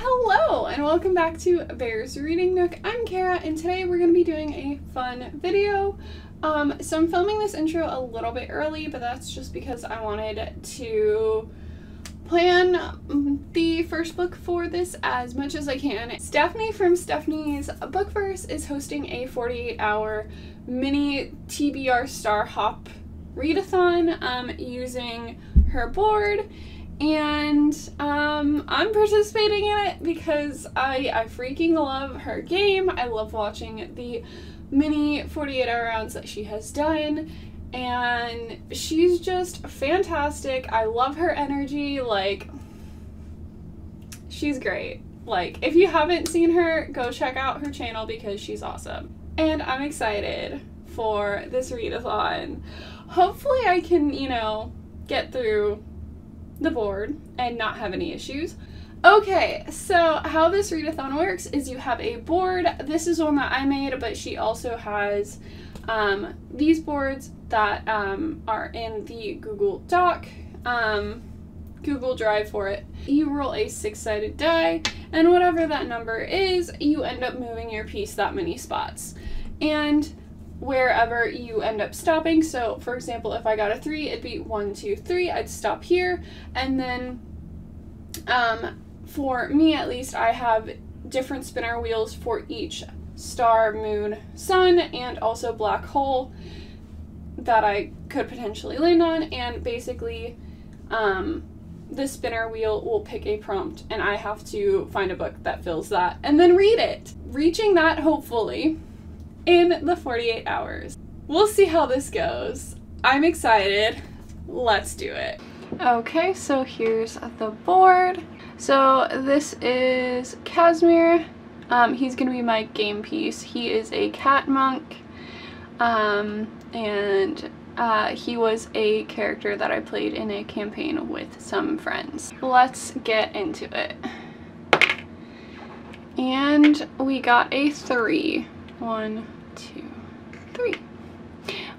Hello and welcome back to Bear's Reading Nook. I'm Kara and today we're going to be doing a fun video. So I'm filming this intro a little bit early, but that's just because I wanted to plan the first book for this as much as I can. Stephanie from Stephanie's Bookverse is hosting a 48-hour mini TBR Star Hop readathon using her board. And I'm participating in it because I freaking love her game. I love watching the mini 48-hour rounds that she has done, and she's just fantastic. I love her energy. Like, she's great. Like, if you haven't seen her, go check out her channel because she's awesome. And I'm excited for this readathon. Hopefully I can, you know, get through the board and not have any issues. Okay, so how this readathon works is you have a board. This is one that I made, but she also has these boards that are in the Google Doc, Google Drive for it. You roll a 6-sided die, and whatever that number is, you end up moving your piece that many spots. And wherever you end up stopping, so for example, if I got a 3, it'd be 1, 2, 3, I'd stop here, and then for me at least, I have different spinner wheels for each star, moon, sun, and also black hole that I could potentially land on, and basically the spinner wheel will pick a prompt and I have to find a book that fills that and then read it, reaching that hopefully in the 48 hours. We'll see how this goes. I'm excited. Let's do it. Okay, so here's the board. So this is Casimir. He's gonna be my game piece. He is a cat monk, and he was a character that I played in a campaign with some friends. Let's get into it. And we got a 3. 1, 2, 3.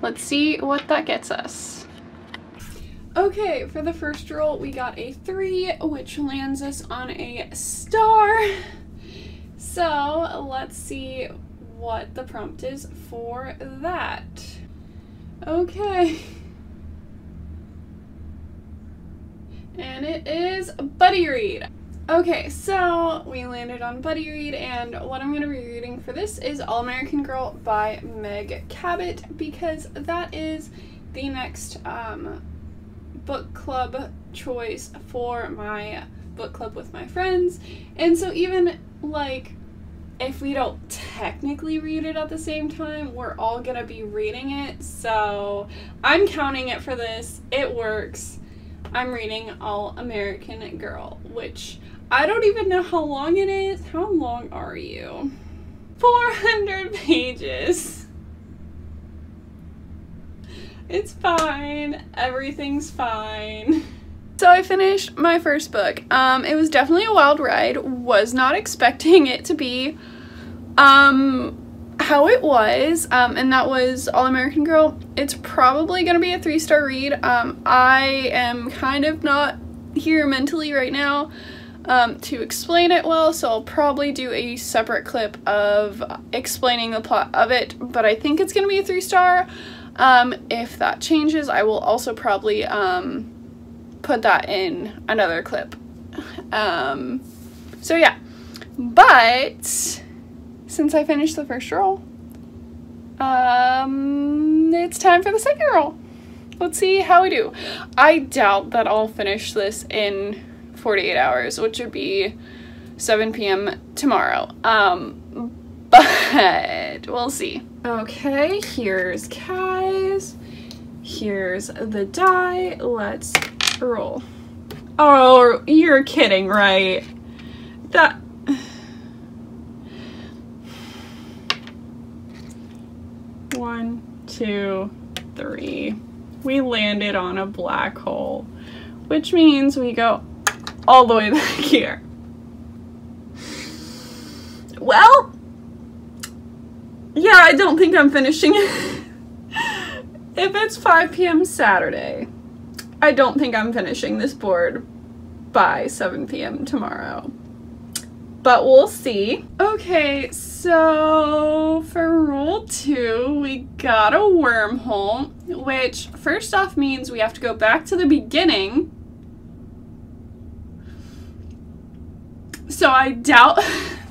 Let's see what that gets us. Okay, for the first roll we got a 3, which lands us on a star. So let's see what the prompt is for that. Okay. And it is Buddy Read. Okay, so we landed on Buddy Read, and what I'm going to be reading for this is All American Girl by Meg Cabot, because that is the next book club choice for my book club with my friends. And so even like if we don't technically read it at the same time, we're all gonna be reading it, so I'm counting it for this. It works. I'm reading All American Girl, which I don't even know how long it is. How long are you? 400 pages. It's fine. Everything's fine. So I finished my first book. It was definitely a wild ride. Was not expecting it to be how it was, and that was All American Girl. It's probably gonna be a 3-star read. I am kind of not here mentally right now to explain it well, so I'll probably do a separate clip of explaining the plot of it, but I think it's gonna be a 3-star. If that changes, I will also probably put that in another clip. So yeah, but since I finished the first roll, it's time for the second roll. Let's see how we do. I doubt that I'll finish this in 48 hours, which would be 7 p.m. tomorrow. But we'll see. Okay, here's Kai's. Here's the die. Let's roll. Oh, you're kidding, right? That... One, 2, 3. We landed on a black hole, which means we go all the way back here. Well, yeah, I don't think I'm finishing it. If it's 5 p.m. Saturday, I don't think I'm finishing this board by 7 p.m. tomorrow. but we'll see. Okay, so for rule 2, we got a wormhole, which first off means we have to go back to the beginning. So I doubt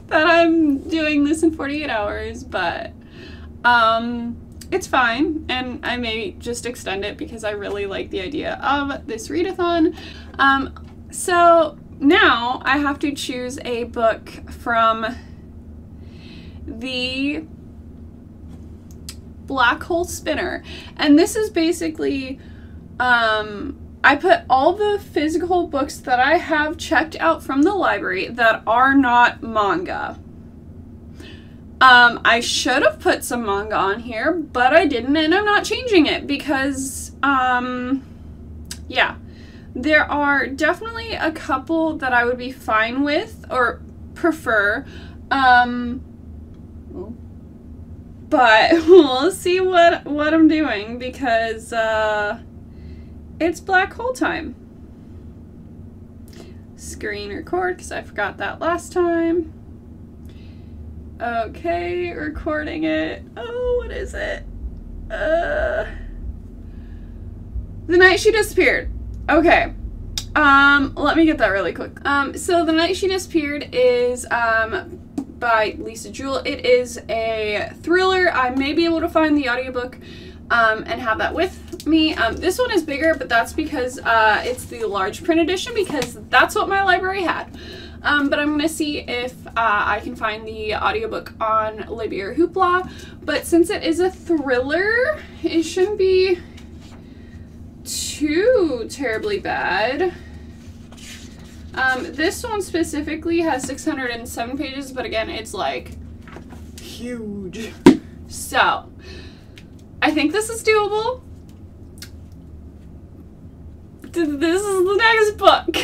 that I'm doing this in 48 hours, but it's fine, and I may just extend it because I really like the idea of this readathon. So now I have to choose a book from the Black Hole Spinner, and this is basically I put all the physical books that I have checked out from the library that are not manga. I should have put some manga on here, but I didn't, and I'm not changing it because, yeah. There are definitely a couple that I would be fine with or prefer, but we'll see what I'm doing because, it's black hole time. Screen record, because I forgot that last time. Okay, recording it. Oh, what is it? The Night She Disappeared. Okay. Let me get that really quick. So The Night She Disappeared is, by Lisa Jewell. It is a thriller. I may be able to find the audiobook, and have that with me. This one is bigger, but that's because, it's the large print edition because that's what my library had. But I'm gonna see if I can find the audiobook on Libby or Hoopla. But since it is a thriller, it shouldn't be too terribly bad. This one specifically has 607 pages, but again, it's like huge. So, I think this is doable. This is the next book.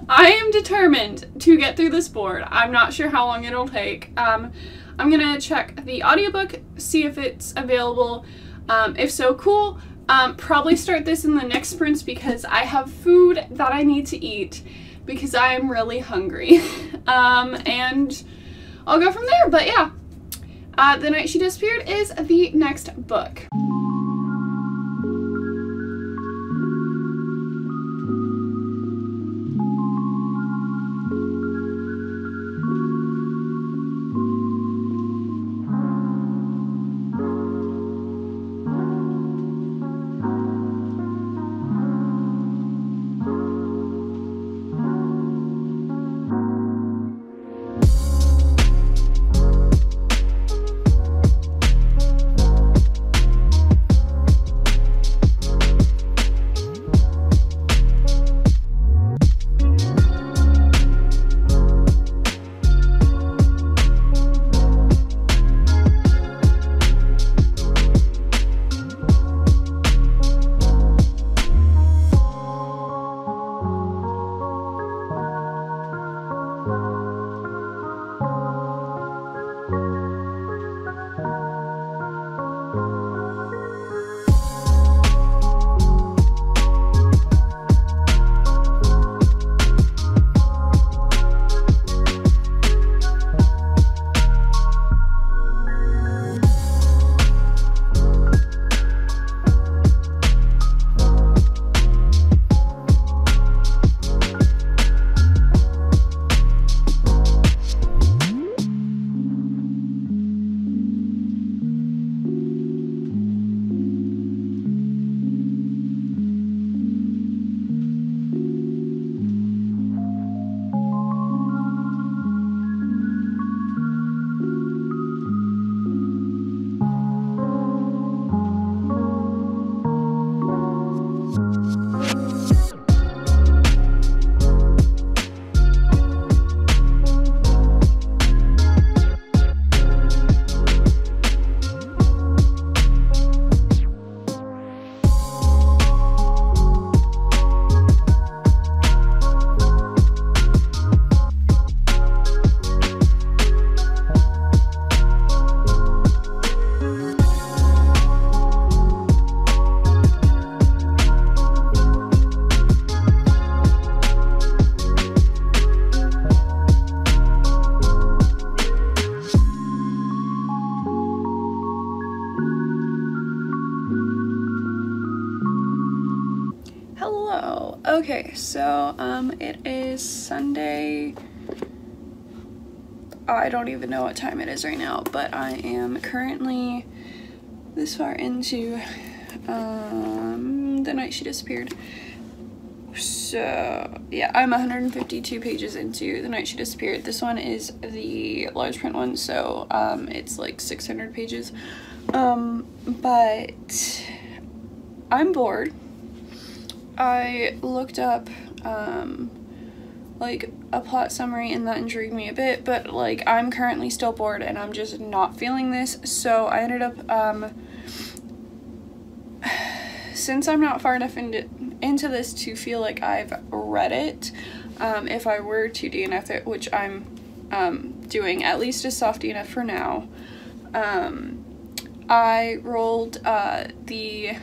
I am determined to get through this board. I'm not sure how long it'll take. I'm gonna check the audiobook, see if it's available. If so, cool. Probably start this in the next sprints because I have food that I need to eat because I am really hungry. And I'll go from there, but yeah. The Night She Disappeared is the next book. Okay, so it is Sunday. I don't even know what time it is right now, but I am currently this far into The Night She Disappeared. So yeah, I'm 152 pages into The Night She Disappeared. This one is the large print one, so it's like 600 pages. But I'm bored. I looked up like a plot summary and that intrigued me a bit, but like I'm currently still bored and I'm just not feeling this, so I ended up since I'm not far enough into this to feel like I've read it, if I were to DNF it, which I'm doing, at least a soft DNF for now, I rolled the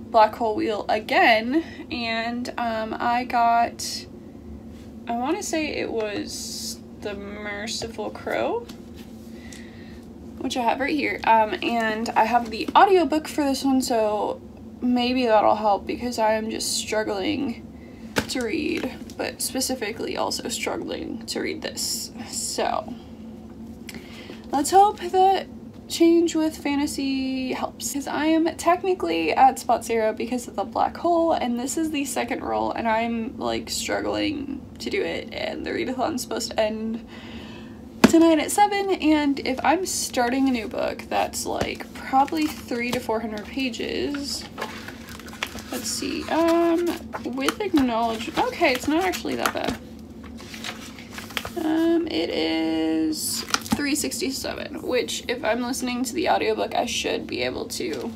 black hole wheel again, and I got, I want to say it was The Merciful Crow, which I have right here, and I have the audiobook for this one, so maybe that'll help because I am just struggling to read, but specifically also struggling to read this. So let's hope that change with fantasy helps, because I am technically at spot 0 because of the black hole, and this is the second roll and I'm like struggling to do it, and the readathon's supposed to end tonight at 7, and if I'm starting a new book that's like probably 300 to 400 pages, let's see, with acknowledgement, okay, it's not actually that bad. It is 367, which if I'm listening to the audiobook, I should be able to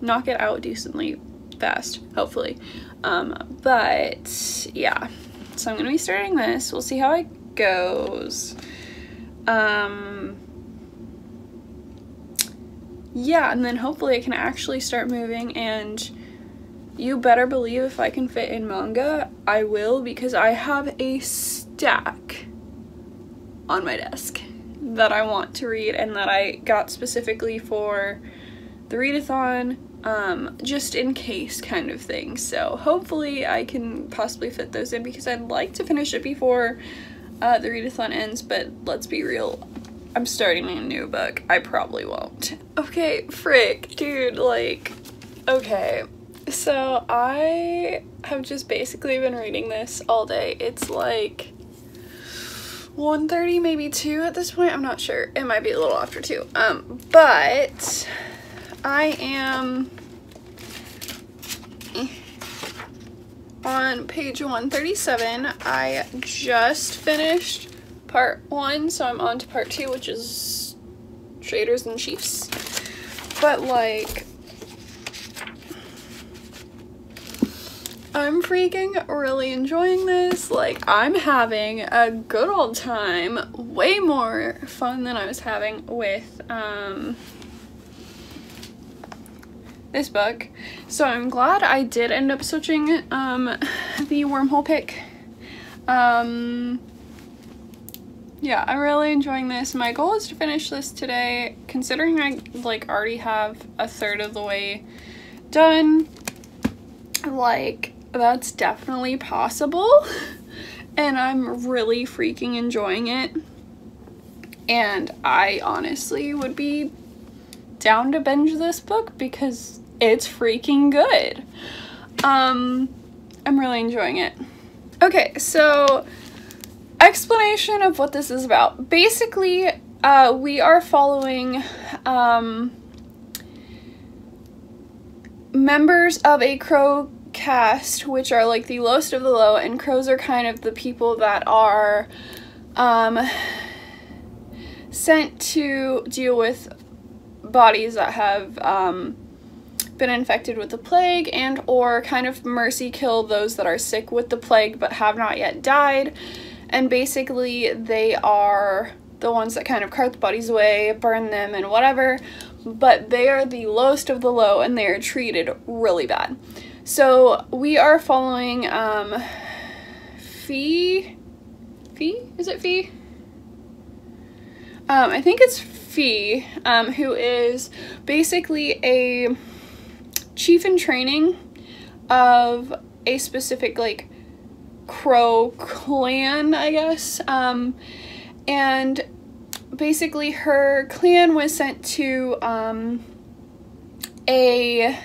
knock it out decently fast, hopefully. But yeah, so I'm gonna be starting this. We'll see how it goes. Yeah, and then hopefully I can actually start moving, and you better believe if I can fit in manga, I will, because I have a stack on my desk that I want to read and that I got specifically for the readathon, just in case kind of thing. So hopefully I can possibly fit those in, because I'd like to finish it before the readathon ends, but let's be real, I'm starting a new book. I probably won't. Okay, frick, dude, like, okay. So I have just basically been reading this all day. It's like 1:30, maybe 2 at this point. I'm not sure. It might be a little after 2. But I am on page 137. I just finished part 1, so I'm on to part 2, which is Traders and Chiefs. But like, I'm freaking really enjoying this. Like, I'm having a good old time, way more fun than I was having with this book. So I'm glad I did end up switching the wormhole pick. Yeah, I'm really enjoying this. My goal is to finish this today, considering I like already have a third of the way done. Like, that's definitely possible, and I'm really freaking enjoying it, and I honestly would be down to binge this book because it's freaking good. I'm really enjoying it. Okay, so explanation of what this is about. Basically, we are following members of a crow caste, which are like the lowest of the low, and crows are kind of the people that are sent to deal with bodies that have been infected with the plague, and or kind of mercy kill those that are sick with the plague but have not yet died. And basically they are the ones that kind of cart the bodies away, burn them and whatever, but they are the lowest of the low and they are treated really bad. So we are following Fee? Is it Fee? I think it's Fee, who is basically a chief in training of a specific like crow clan, I guess, and basically her clan was sent to a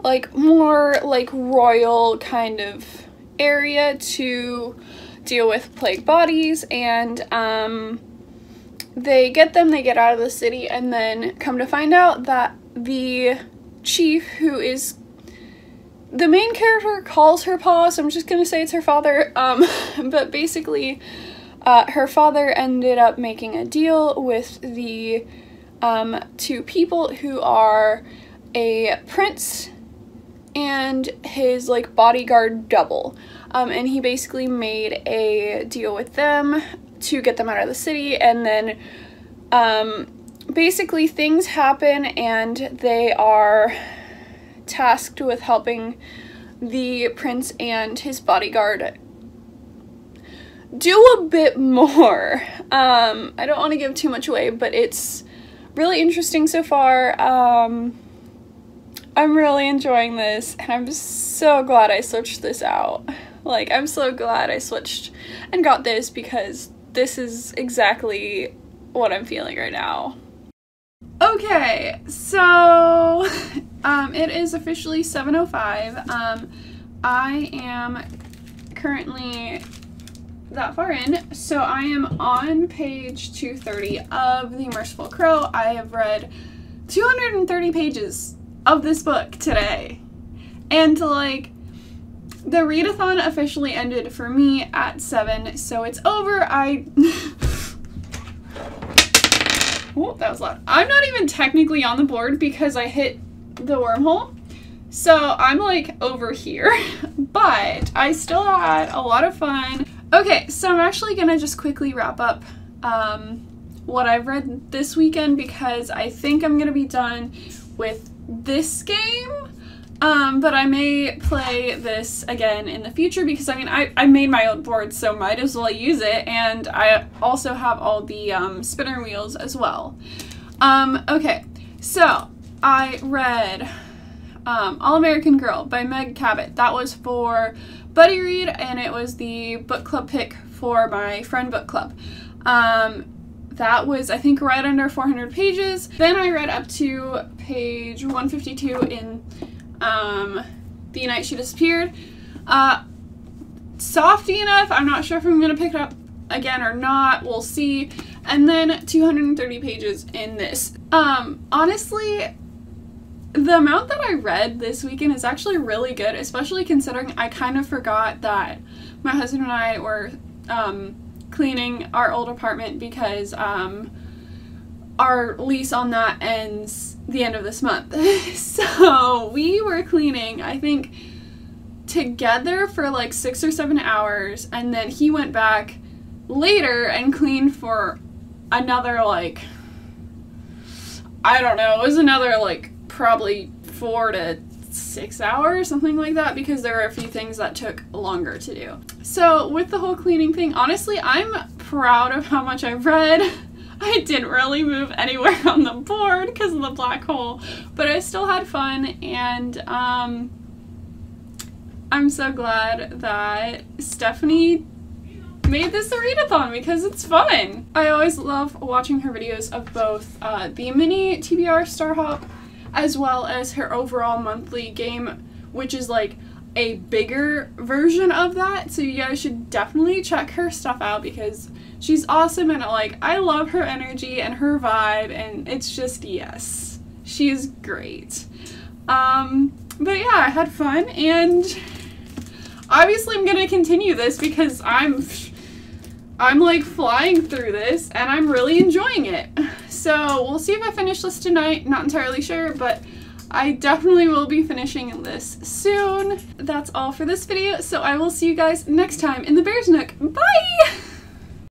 like more like royal kind of area to deal with plague bodies, and they get out of the city, and then come to find out that the chief, who is the main character, calls her pa, so I'm just gonna say it's her father, but basically her father ended up making a deal with the two people who are a prince and his like bodyguard double, and he basically made a deal with them to get them out of the city, and then basically things happen and they are tasked with helping the prince and his bodyguard do a bit more. I don't want to give too much away, but it's really interesting so far. I'm really enjoying this, and I'm so glad I switched this out. Like, I'm so glad I switched and got this, because this is exactly what I'm feeling right now. Okay, so it is officially 7:05. I am currently that far in, so I am on page 230 of The Merciful Crow. I have read 230 pages of this book today, and like, the readathon officially ended for me at 7, so it's over. Oh, that was loud. I'm not even technically on the board because I hit the wormhole, so I'm like over here, but I still had a lot of fun. Okay, so I'm actually gonna just quickly wrap up what I've read this weekend, because I think I'm gonna be done with this game, but I may play this again in the future, because I mean, I made my own board, so might as well use it, and I also have all the spinner wheels as well. Okay, so I read All American Girl by Meg Cabot. That was for Buddy Read, and it was the book club pick for my friend book club. That was, I think, right under 400 pages. Then I read up to page 152 in The Night She Disappeared. Softy enough. I'm not sure if I'm going to pick it up again or not. We'll see. And then 230 pages in this. Honestly, the amount that I read this weekend is actually really good, especially considering I kind of forgot that my husband and I were cleaning our old apartment, because our lease on that ends the end of this month. So we were cleaning, I think, together for like 6 or 7 hours, and then he went back later and cleaned for another, like, I don't know, it was another like probably 4 to 6 hours, something like that, because there were a few things that took longer to do. So with the whole cleaning thing, honestly, I'm proud of how much I've read. I didn't really move anywhere on the board because of the black hole, but I still had fun, and I'm so glad that Stephanie made this a readathon, because it's fun. I always love watching her videos of both the mini TBR Star Hop as well as her overall monthly game, which is like a bigger version of that. So you guys should definitely check her stuff out, because she's awesome, and like, I love her energy and her vibe, and it's just, yes, she's great. But yeah, I had fun, and obviously I'm gonna continue this because I'm like flying through this and I'm really enjoying it. So we'll see if I finish this tonight, not entirely sure, but I definitely will be finishing this soon. That's all for this video, so I will see you guys next time in the Bear's Nook. Bye!